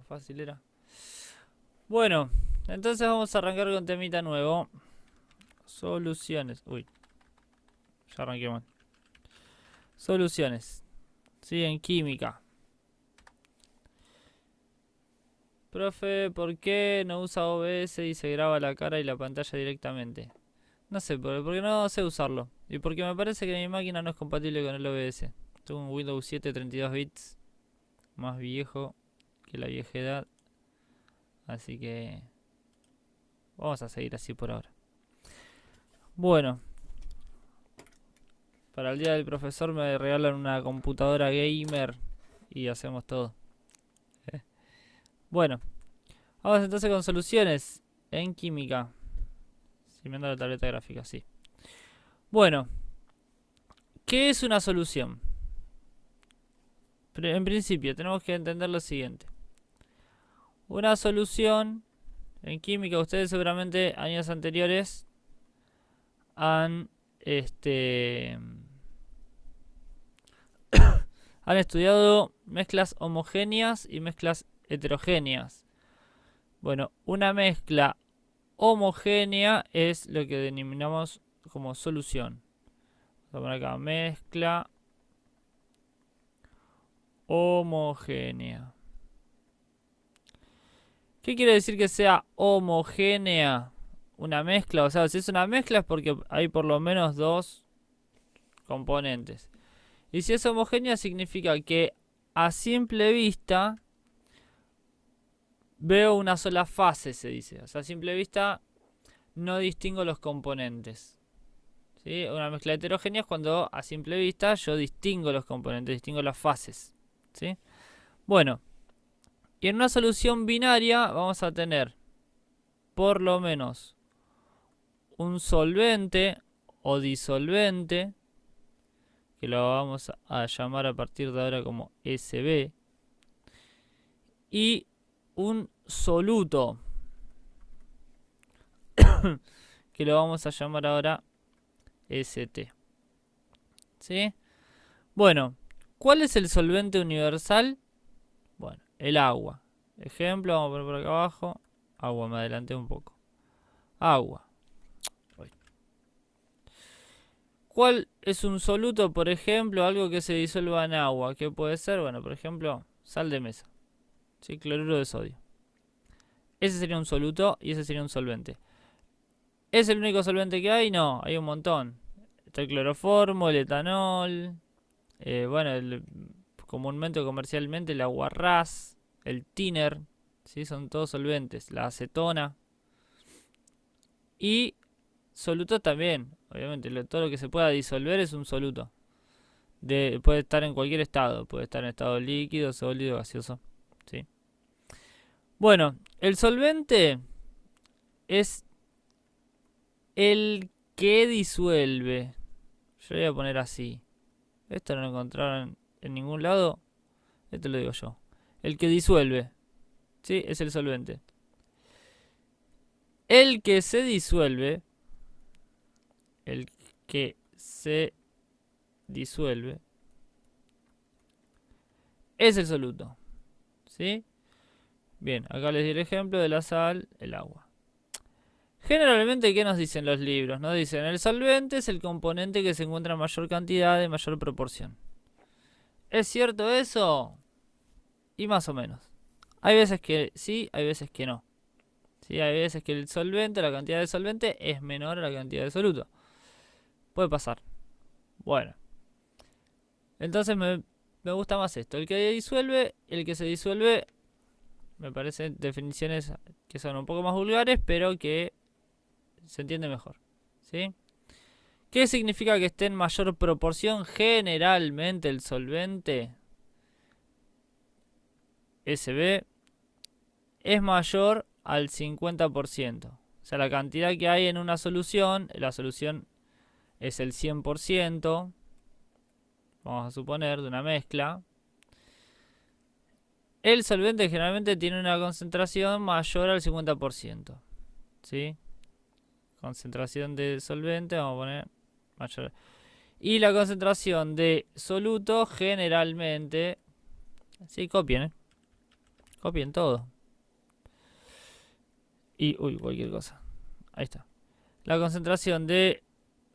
Fácil era. Bueno, entonces vamos a arrancar con temita nuevo. Soluciones. Uy, ya arranqué mal. Soluciones. Sí, en química. Profe, ¿por qué no usa OBS y se graba la cara y la pantalla directamente? No sé, porque no sé usarlo. Y porque me parece que mi máquina no es compatible con el OBS. Tengo un Windows 7 32 bits. Más viejo que la viejedad. Así que vamos a seguir así por ahora. Bueno, para el día del profesor me regalan una computadora gamer y hacemos todo. Bueno, vamos entonces con soluciones en química. Siguiendo la tableta gráfica, sí. Bueno, ¿qué es una solución? En principio tenemos que entender lo siguiente. Una solución en química, ustedes seguramente años anteriores han han estudiado mezclas homogéneas y mezclas heterogéneas. Bueno, una mezcla homogénea es lo que denominamos como solución. Vamos a poner acá, mezcla homogénea. ¿Qué quiere decir que sea homogénea? Una mezcla, o sea, si es una mezcla es porque hay por lo menos dos componentes. Y si es homogénea significa que a simple vista veo una sola fase, se dice. O sea, a simple vista no distingo los componentes. ¿Sí? Una mezcla heterogénea es cuando a simple vista yo distingo los componentes, distingo las fases. ¿Sí? Bueno, y en una solución binaria vamos a tener por lo menos un solvente o disolvente, que lo vamos a llamar a partir de ahora como SB, y un soluto, que lo vamos a llamar ahora ST. ¿Sí? Bueno, ¿cuál es el solvente universal? Bueno, el agua. Ejemplo, vamos a poner por acá abajo. Agua, me adelanté un poco. Agua. ¿Cuál es un soluto? Por ejemplo, algo que se disuelva en agua. ¿Qué puede ser? Bueno, por ejemplo, sal de mesa. ¿Sí? Cloruro de sodio. Ese sería un soluto y ese sería un solvente. ¿Es el único solvente que hay? No, hay un montón. Está el cloroformo, el etanol. Bueno, comúnmente o comercialmente el aguarrás, el thinner. ¿Sí? Son todos solventes. La acetona. Y soluto también. Obviamente, todo lo que se pueda disolver es un soluto. Puede estar en cualquier estado. Puede estar en estado líquido, sólido, gaseoso. ¿Sí? Bueno, el solvente es el que disuelve. Yo voy a poner así. Esto no lo encontraron en ningún lado. Esto lo digo yo. El que disuelve. ¿Sí? Es el solvente. El que se disuelve. El que se disuelve. Es el soluto. ¿Sí? Bien, acá les di el ejemplo de la sal, el agua. Generalmente, ¿qué nos dicen los libros? Nos dicen, el solvente es el componente que se encuentra en mayor cantidad y mayor proporción. ¿Es cierto eso? Y más o menos. Hay veces que sí, hay veces que no. ¿Sí? Hay veces que el solvente, la cantidad de solvente, es menor a la cantidad de soluto. Puede pasar. Bueno. Entonces me gusta más esto. El que disuelve, el que se disuelve, me parecen definiciones que son un poco más vulgares, pero que se entiende mejor. ¿Sí? ¿Qué significa que esté en mayor proporción? Generalmente el solvente SB es mayor al 50%. O sea, la cantidad que hay en una solución, la solución es el 100%, vamos a suponer, de una mezcla. El solvente generalmente tiene una concentración mayor al 50%. ¿Sí? Concentración de solvente, vamos a poner mayor. Y la concentración de soluto generalmente... Sí, copien, Copien todo. Y, uy, cualquier cosa. Ahí está. La concentración de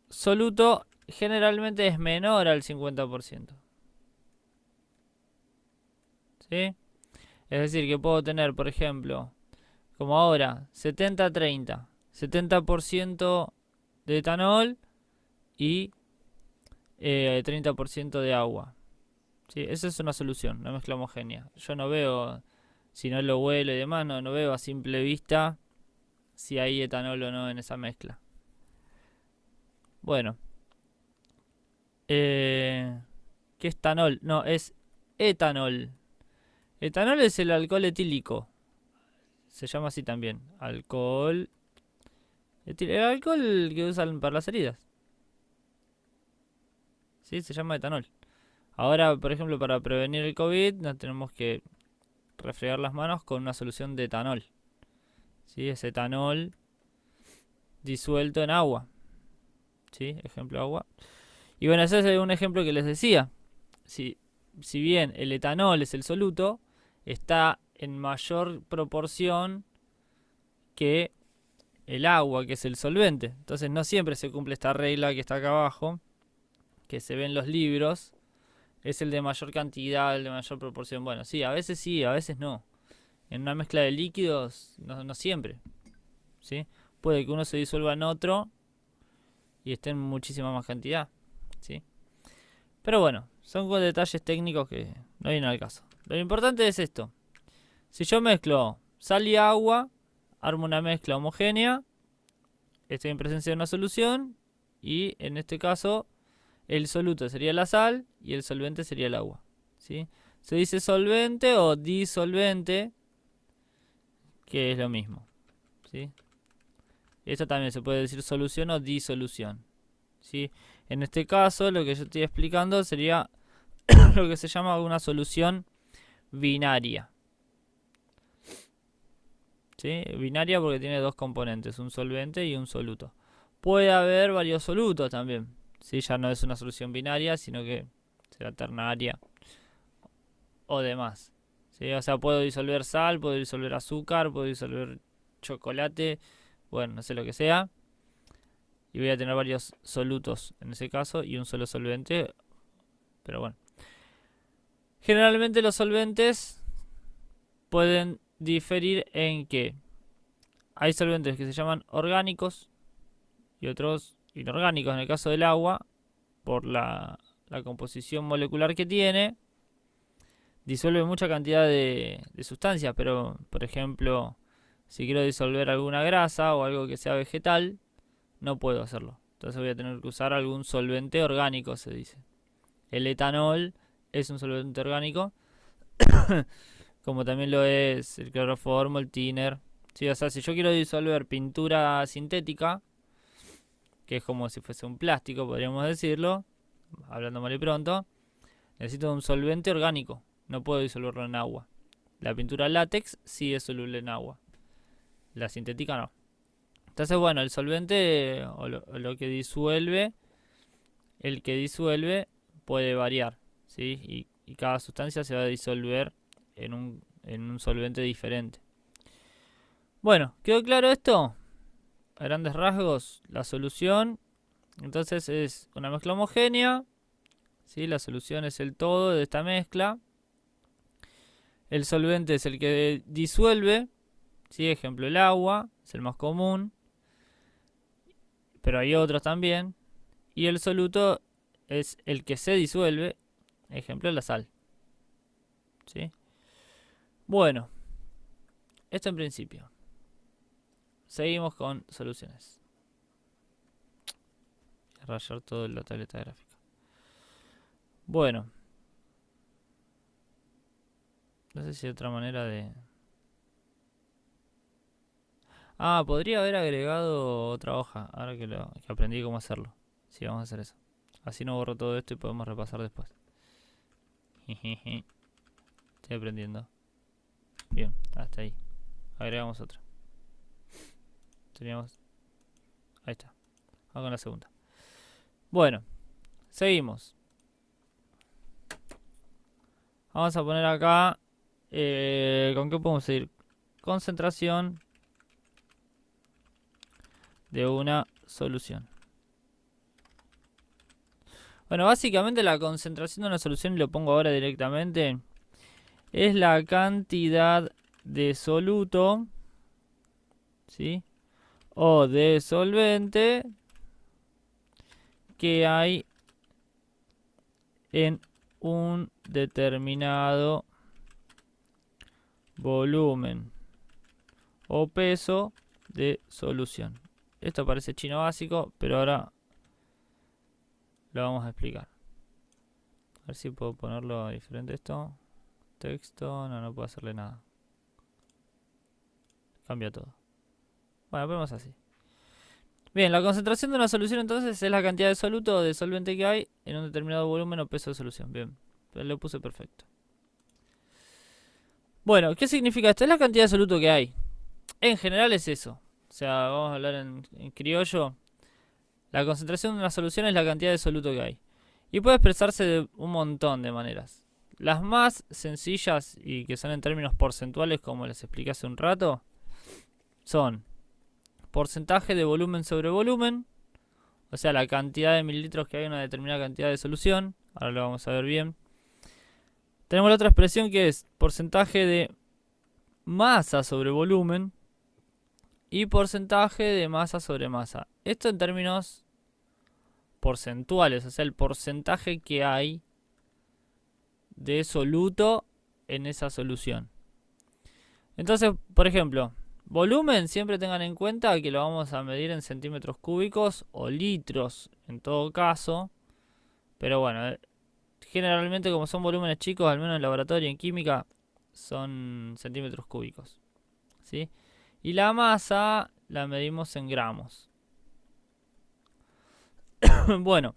soluto generalmente es menor al 50%. ¿Sí? Es decir, que puedo tener, por ejemplo, como ahora, 70-30. 70% de etanol y 30% de agua. ¿Sí? Esa es una solución, una mezcla homogénea. Yo no veo, si no lo huelo y demás, no veo a simple vista si hay etanol o no en esa mezcla. Bueno. ¿Qué es etanol? No, es etanol. Etanol es el alcohol etílico. Se llama así también. Alcohol. El alcohol que usan para las heridas. Sí, se llama etanol. Ahora, por ejemplo, para prevenir el COVID, nos tenemos que refregar las manos con una solución de etanol. ¿Sí? Es etanol disuelto en agua. ¿Sí? Ejemplo agua. Y bueno, ese es un ejemplo que les decía. Si bien el etanol es el soluto, está en mayor proporción que el agua, que es el solvente. Entonces no siempre se cumple esta regla que está acá abajo, que se ve en los libros. Es el de mayor cantidad, el de mayor proporción. Bueno, sí, a veces no. En una mezcla de líquidos, no siempre. ¿Sí? Puede que uno se disuelva en otro y esté en muchísima más cantidad. ¿Sí? Pero bueno, son detalles técnicos que no vienen al caso. Lo importante es esto. Si yo mezclo sal y agua, armo una mezcla homogénea, estoy en presencia de una solución y en este caso el soluto sería la sal y el solvente sería el agua. ¿Sí? Se dice solvente o disolvente, que es lo mismo. ¿Sí? Esto también se puede decir solución o disolución. ¿Sí? En este caso lo que yo estoy explicando sería lo que se llama una solución binaria. ¿Sí? Binaria porque tiene dos componentes, un solvente y un soluto. Puede haber varios solutos también. ¿Sí? Ya no es una solución binaria, sino que será ternaria o demás. ¿Sí? O sea, puedo disolver sal, puedo disolver azúcar, puedo disolver chocolate, bueno, no sé lo que sea. Y voy a tener varios solutos en ese caso y un solo solvente. Pero bueno. Generalmente los solventes pueden diferir en que hay solventes que se llaman orgánicos y otros inorgánicos. En el caso del agua, por la composición molecular que tiene, disuelve mucha cantidad de sustancias, pero por ejemplo, si quiero disolver alguna grasa o algo que sea vegetal, no puedo hacerlo. Entonces voy a tener que usar algún solvente orgánico, se dice. El etanol es un solvente orgánico, como también lo es el cloroformo, el thinner. Sí, o sea, si yo quiero disolver pintura sintética, que es como si fuese un plástico, podríamos decirlo, hablando mal y pronto, necesito un solvente orgánico. No puedo disolverlo en agua. La pintura látex sí es soluble en agua. La sintética no. Entonces, bueno, el solvente o lo que disuelve, el que disuelve puede variar, ¿sí? Y cada sustancia se va a disolver en un solvente diferente. Bueno, ¿quedó claro esto? A grandes rasgos, la solución, entonces es una mezcla homogénea, ¿sí? La solución es el todo de esta mezcla. El solvente es el que disuelve, ¿sí? Ejemplo, el agua, es el más común, pero hay otros también. Y el soluto es el que se disuelve, ejemplo, la sal. ¿Sí? Bueno, esto en principio. Seguimos con soluciones. Voy a rayar todo en la tableta gráfica. Bueno. No sé si hay otra manera de... Ah, podría haber agregado otra hoja, ahora que aprendí cómo hacerlo. Sí, vamos a hacer eso. Así no borro todo esto y podemos repasar después. Estoy aprendiendo. Bien, hasta ahí. Agregamos otra. Teníamos... Ahí está. Vamos con la segunda. Bueno, seguimos. Vamos a poner acá ¿Con qué podemos seguir? Concentración de una solución. Bueno, básicamente la concentración de una solución, y lo pongo ahora directamente, es la cantidad de soluto, ¿sí? O de solvente que hay en un determinado volumen o peso de solución. Esto parece chino básico, pero ahora lo vamos a explicar. A ver si puedo ponerlo diferente esto. Texto, no puedo hacerle nada. Cambia todo. Bueno, ponemos así. Bien, la concentración de una solución entonces es la cantidad de soluto o de solvente que hay en un determinado volumen o peso de solución. Bien, lo puse perfecto. Bueno, ¿qué significa esto? Es la cantidad de soluto que hay. En general es eso. O sea, vamos a hablar en criollo. La concentración de una solución es la cantidad de soluto que hay. Y puede expresarse de un montón de maneras. Las más sencillas y que son en términos porcentuales, como les expliqué hace un rato, son porcentaje de volumen sobre volumen, o sea, la cantidad de mililitros que hay en una determinada cantidad de solución. Ahora lo vamos a ver bien. Tenemos la otra expresión que es porcentaje de masa sobre volumen y porcentaje de masa sobre masa. Esto en términos porcentuales, o sea, el porcentaje que hay de soluto en esa solución. Entonces, por ejemplo, volumen, siempre tengan en cuenta que lo vamos a medir en centímetros cúbicos o litros en todo caso. Pero bueno, generalmente como son volúmenes chicos, al menos en laboratorio y en química, son centímetros cúbicos, ¿sí? Y la masa la medimos en gramos. Bueno,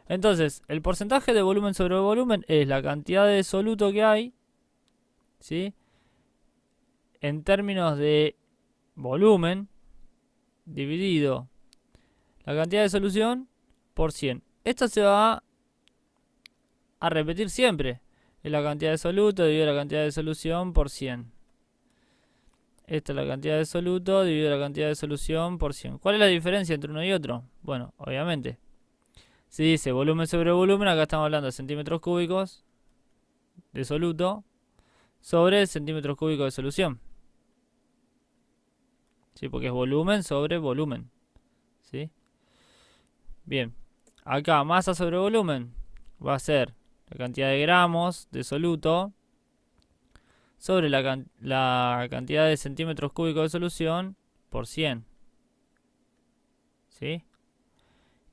entonces, el porcentaje de volumen sobre volumen es la cantidad de soluto que hay, ¿sí? En términos de volumen dividido la cantidad de solución por 100. Esto se va a repetir siempre. Es la cantidad de soluto dividido la cantidad de solución por 100. Esta es la cantidad de soluto dividido la cantidad de solución por 100. ¿Cuál es la diferencia entre uno y otro? Bueno, obviamente, si dice volumen sobre volumen, acá estamos hablando de centímetros cúbicos de soluto sobre centímetros cúbicos de solución. ¿Sí? Porque es volumen sobre volumen. ¿Sí? Bien. Acá, masa sobre volumen va a ser la cantidad de gramos de soluto sobre la cantidad de centímetros cúbicos de solución por 100. ¿Sí?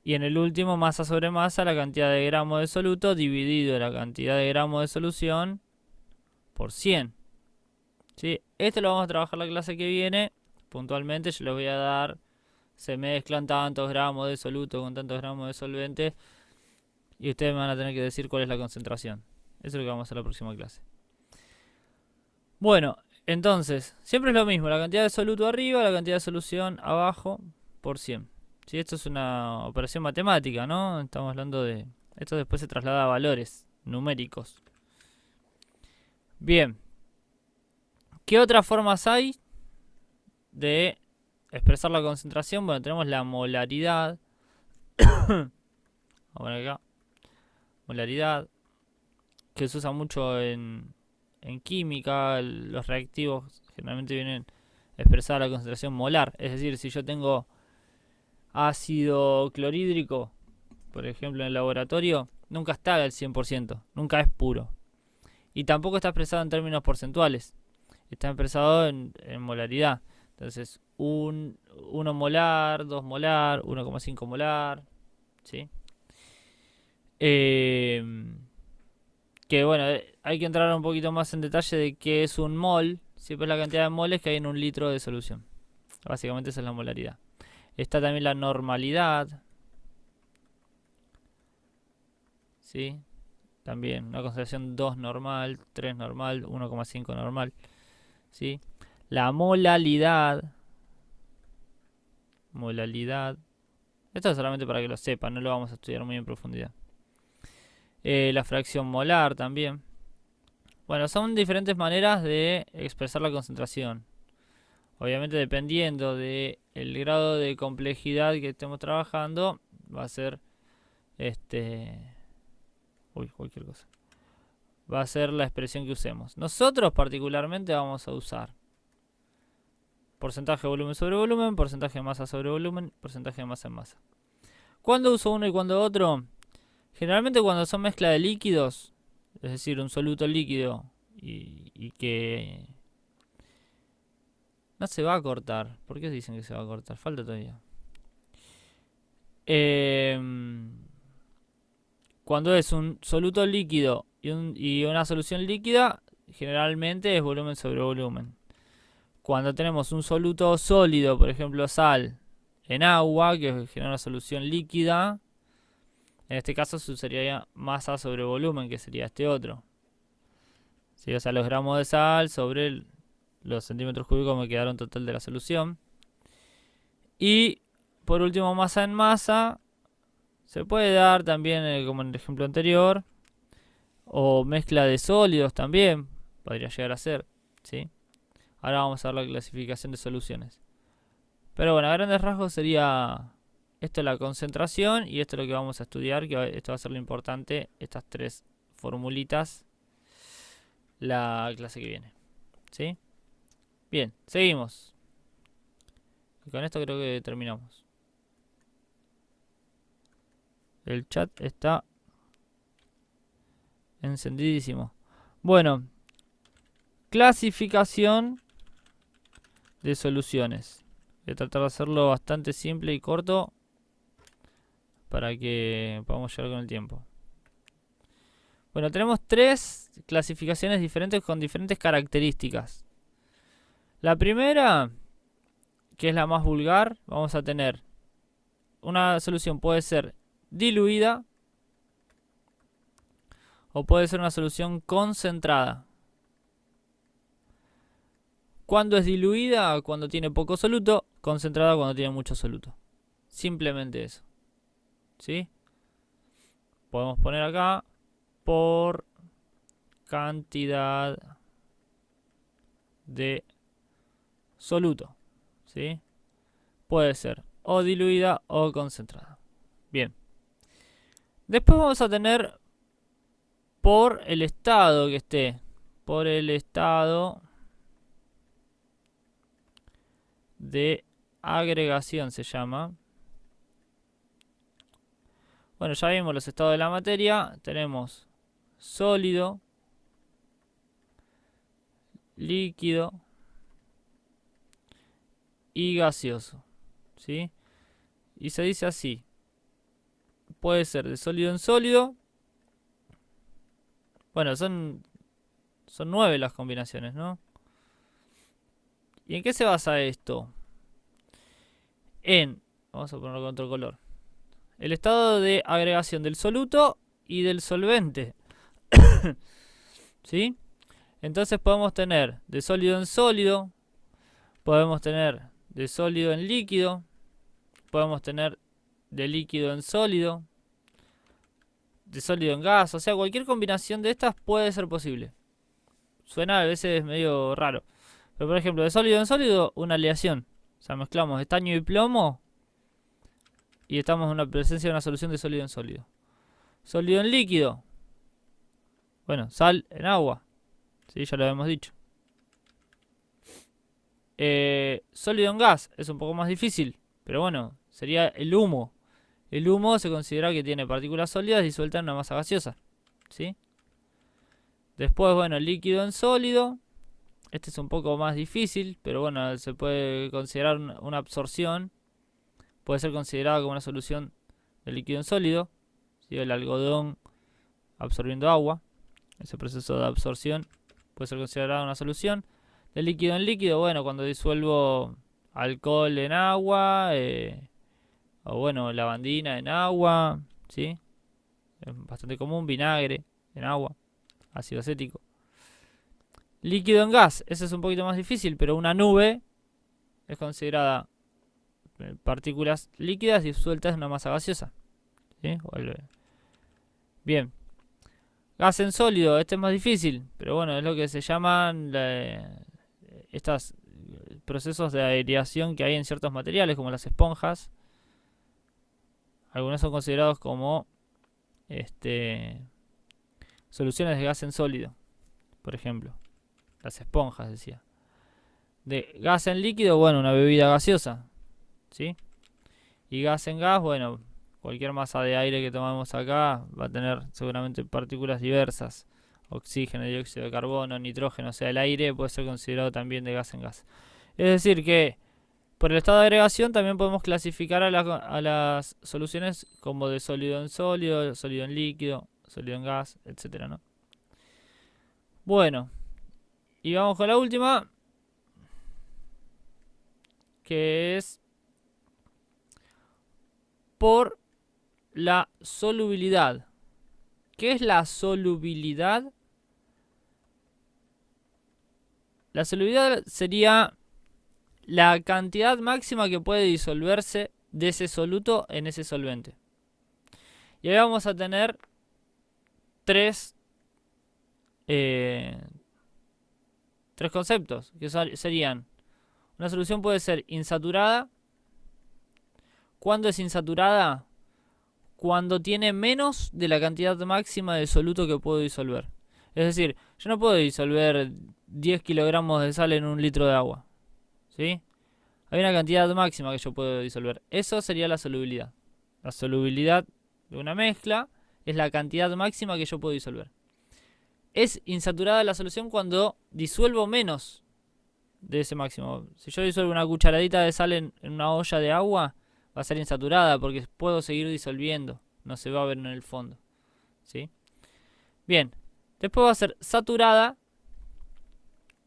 Y en el último, masa sobre masa, la cantidad de gramos de soluto dividido la cantidad de gramos de solución por 100. ¿Sí? Esto lo vamos a trabajar la clase que viene. Puntualmente yo les voy a dar, se mezclan tantos gramos de soluto con tantos gramos de solvente. Y ustedes me van a tener que decir cuál es la concentración. Eso es lo que vamos a hacer la próxima clase. Bueno, entonces, siempre es lo mismo. La cantidad de soluto arriba, la cantidad de solución abajo por 100. ¿Sí? Esto es una operación matemática, ¿no? Estamos hablando de... Esto después se traslada a valores numéricos. Bien. ¿Qué otras formas hay de expresar la concentración? Bueno, tenemos la molaridad. Vamos a poner acá. Molaridad. Que se usa mucho en química. Los reactivos generalmente vienen expresada la concentración molar. Es decir, si yo tengo ácido clorhídrico, por ejemplo, en el laboratorio, nunca está al 100%, nunca es puro. Y tampoco está expresado en términos porcentuales, está expresado en molaridad. Entonces, 1 molar, 2 molar, 1,5 molar, ¿sí? Que bueno, hay que entrar un poquito más en detalle de qué es un mol. Siempre es la cantidad de moles que hay en un litro de solución. Básicamente esa es la molaridad. Está también la normalidad. ¿Sí? También una concentración 2 normal, 3 normal, 1,5 normal. ¿Sí? La molalidad. Molalidad. Esto es solamente para que lo sepan, no lo vamos a estudiar muy en profundidad. La fracción molar también. Bueno, son diferentes maneras de expresar la concentración. Obviamente dependiendo del grado de complejidad que estemos trabajando, va a ser cualquier cosa. Va a ser la expresión que usemos. Nosotros particularmente vamos a usar porcentaje de volumen sobre volumen, porcentaje de masa sobre volumen, porcentaje de masa en masa. ¿Cuándo uso uno y cuándo otro? Generalmente cuando son mezcla de líquidos, es decir, un soluto líquido y que no se va a cortar. ¿Por qué dicen que se va a cortar? Falta todavía. Cuando es un soluto líquido y una solución líquida, generalmente es volumen sobre volumen. Cuando tenemos un soluto sólido, por ejemplo sal, en agua, que genera una solución líquida, en este caso se usaría masa sobre volumen, que sería este otro. ¿Sí? O sea, los gramos de sal sobre los centímetros cúbicos me quedaron total de la solución. Y por último, masa en masa. Se puede dar también, como en el ejemplo anterior, o mezcla de sólidos también, podría llegar a ser, ¿sí? Ahora vamos a ver la clasificación de soluciones. Pero bueno, a grandes rasgos sería esto la concentración y esto es lo que vamos a estudiar, que esto va a ser lo importante, estas tres formulitas, la clase que viene, ¿sí? Bien, seguimos. Y con esto creo que terminamos. El chat está encendidísimo. Bueno, clasificación de soluciones. Voy a tratar de hacerlo bastante simple y corto para que podamos llegar con el tiempo. Bueno, tenemos tres clasificaciones diferentes con diferentes características. La primera, que es la más vulgar, vamos a tener una solución puede ser diluida o puede ser una solución concentrada. ¿Cuándo es diluida? Cuando tiene poco soluto. Concentrada cuando tiene mucho soluto. Simplemente eso. ¿Sí? Podemos poner acá por cantidad de soluto. ¿Sí? Puede ser o diluida o concentrada. Bien. Después vamos a tener por el estado que esté. Por el estado de agregación se llama. Bueno, ya vimos los estados de la materia. Tenemos sólido, líquido y gaseoso. ¿Sí? Y se dice así. Puede ser de sólido en sólido. Bueno, son 9 las combinaciones, ¿no? ¿Y en qué se basa esto? Vamos a ponerlo con otro color. El estado de agregación del soluto y del solvente. ¿Sí? Entonces podemos tener de sólido en sólido. Podemos tener de sólido en líquido. Podemos tener de líquido en sólido. De sólido en gas. O sea, cualquier combinación de estas puede ser posible. Suena a veces medio raro. Pero por ejemplo, de sólido en sólido, una aleación. O sea, mezclamos estaño y plomo y estamos en una presencia de una solución de sólido en sólido. Sólido en líquido. Bueno, sal en agua. Sí, ya lo habíamos dicho. Sólido en gas es un poco más difícil. Pero bueno, sería el humo. El humo se considera que tiene partículas sólidas disueltas en una masa gaseosa. ¿Sí? Después, bueno, líquido en sólido. Este es un poco más difícil, pero bueno, se puede considerar una absorción. Puede ser considerada como una solución de líquido en sólido. ¿Sí? El algodón absorbiendo agua. Ese proceso de absorción puede ser considerado una solución. De líquido en líquido, bueno, cuando disuelvo alcohol en agua, o bueno, lavandina en agua, ¿sí? Es bastante común, vinagre en agua, ácido acético. Líquido en gas, ese es un poquito más difícil, pero una nube es considerada partículas líquidas disueltas en una masa gaseosa. ¿Sí? Bien. Gas en sólido, este es más difícil, pero bueno, es lo que se llaman estos procesos de aireación que hay en ciertos materiales, como las esponjas. Algunos son considerados como soluciones de gas en sólido, por ejemplo. Las esponjas, decía. De gas en líquido, bueno, una bebida gaseosa, ¿sí? Y gas en gas, bueno, cualquier masa de aire que tomamos acá va a tener seguramente partículas diversas. Oxígeno, dióxido de carbono, nitrógeno, o sea, el aire puede ser considerado también de gas en gas. Es decir que por el estado de agregación también podemos clasificar a las soluciones como de sólido en sólido, sólido en líquido, sólido en gas, etcétera, ¿no? Bueno, y vamos con la última, que es por la solubilidad. ¿Qué es la solubilidad? La solubilidad sería la cantidad máxima que puede disolverse de ese soluto en ese solvente. Y ahí vamos a tener tres conceptos, que serían: una solución puede ser insaturada. ¿Cuándo es insaturada? Cuando tiene menos de la cantidad máxima de soluto que puedo disolver. Es decir, yo no puedo disolver 10 kilogramos de sal en un litro de agua, ¿sí? Hay una cantidad máxima que yo puedo disolver. Eso sería la solubilidad. La solubilidad de una mezcla es la cantidad máxima que yo puedo disolver. Es insaturada la solución cuando disuelvo menos de ese máximo. Si yo disuelvo una cucharadita de sal en una olla de agua, va a ser insaturada porque puedo seguir disolviendo. No se va a ver en el fondo, ¿sí? Bien. Después va a ser saturada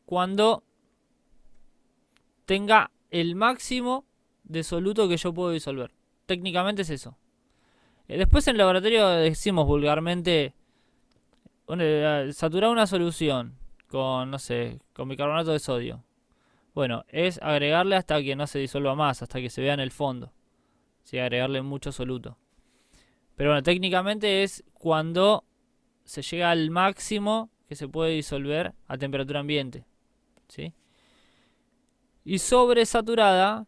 cuando tenga el máximo de soluto que yo puedo disolver. Técnicamente es eso. Después en el laboratorio decimos vulgarmente saturar una solución con, no sé, con bicarbonato de sodio. Bueno, es agregarle hasta que no se disuelva más, hasta que se vea en el fondo. Sí, agregarle mucho soluto. Pero bueno, técnicamente es cuando se llega al máximo que se puede disolver a temperatura ambiente, ¿sí? Y sobresaturada,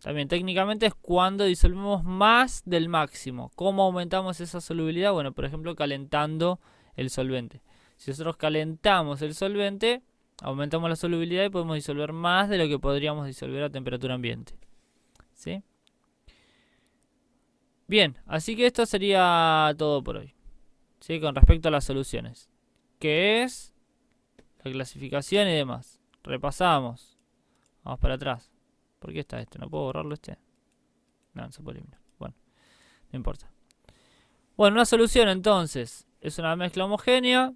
también técnicamente es cuando disolvemos más del máximo. ¿Cómo aumentamos esa solubilidad? Bueno, por ejemplo, calentando el solvente. Si nosotros calentamos el solvente, aumentamos la solubilidad y podemos disolver más de lo que podríamos disolver a temperatura ambiente, ¿sí? Bien, así que esto sería todo por hoy, ¿sí? Con respecto a las soluciones, que es la clasificación y demás. Repasamos. Vamos para atrás. ¿Por qué está este? ¿No puedo borrarlo este? No se puede eliminar. Bueno, no importa. Bueno, una solución entonces es una mezcla homogénea.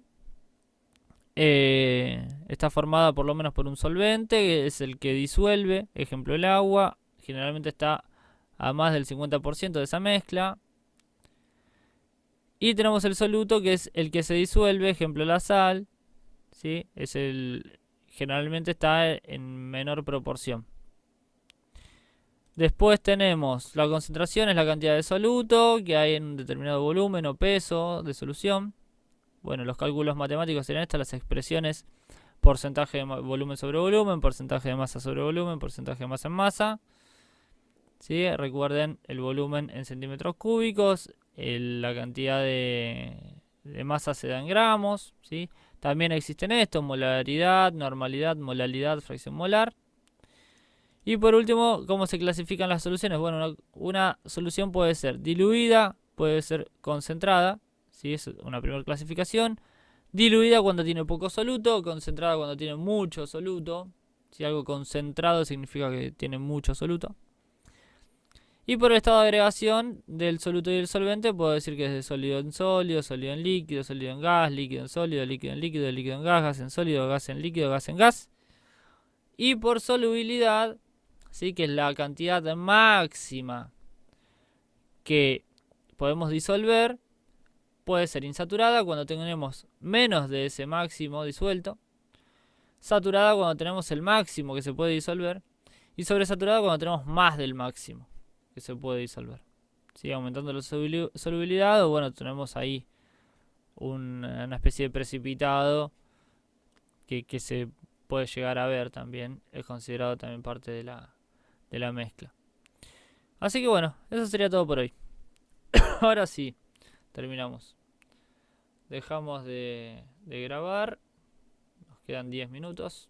Está formada por lo menos por un solvente, que es el que disuelve. Ejemplo, el agua. Generalmente está a más del 50% de esa mezcla. Y tenemos el soluto, que es el que se disuelve. Ejemplo, la sal, ¿sí? Generalmente está en menor proporción. Después tenemos la concentración, es la cantidad de soluto que hay en un determinado volumen o peso de solución. Bueno, los cálculos matemáticos serían estas, las expresiones: porcentaje de volumen sobre volumen, porcentaje de masa sobre volumen, porcentaje de masa en masa, ¿sí? Recuerden el volumen en centímetros cúbicos, la cantidad de masa se da en gramos, ¿sí? También existen estos: molaridad, normalidad, molalidad, fracción molar. Y por último, ¿cómo se clasifican las soluciones? Bueno, una solución puede ser diluida, puede ser concentrada, ¿sí? Es una primera clasificación. Diluida cuando tiene poco soluto, concentrada cuando tiene mucho soluto. Si algo concentrado significa que tiene mucho soluto. Y por el estado de agregación del soluto y el solvente, puedo decir que es de sólido en sólido, sólido en líquido, sólido en gas, líquido en sólido, líquido en líquido, líquido en gas, gas en sólido, gas en líquido, gas en gas. Y por solubilidad, ¿sí? Que es la cantidad máxima que podemos disolver, puede ser insaturada cuando tenemos menos de ese máximo disuelto, saturada cuando tenemos el máximo que se puede disolver, y sobresaturada cuando tenemos más del máximo que se puede disolver, sigue aumentando la solubilidad, o bueno, tenemos ahí una especie de precipitado que se puede llegar a ver también, es considerado también parte de la mezcla. Así que bueno, eso sería todo por hoy. Ahora sí, terminamos. Dejamos de grabar, nos quedan 10 minutos.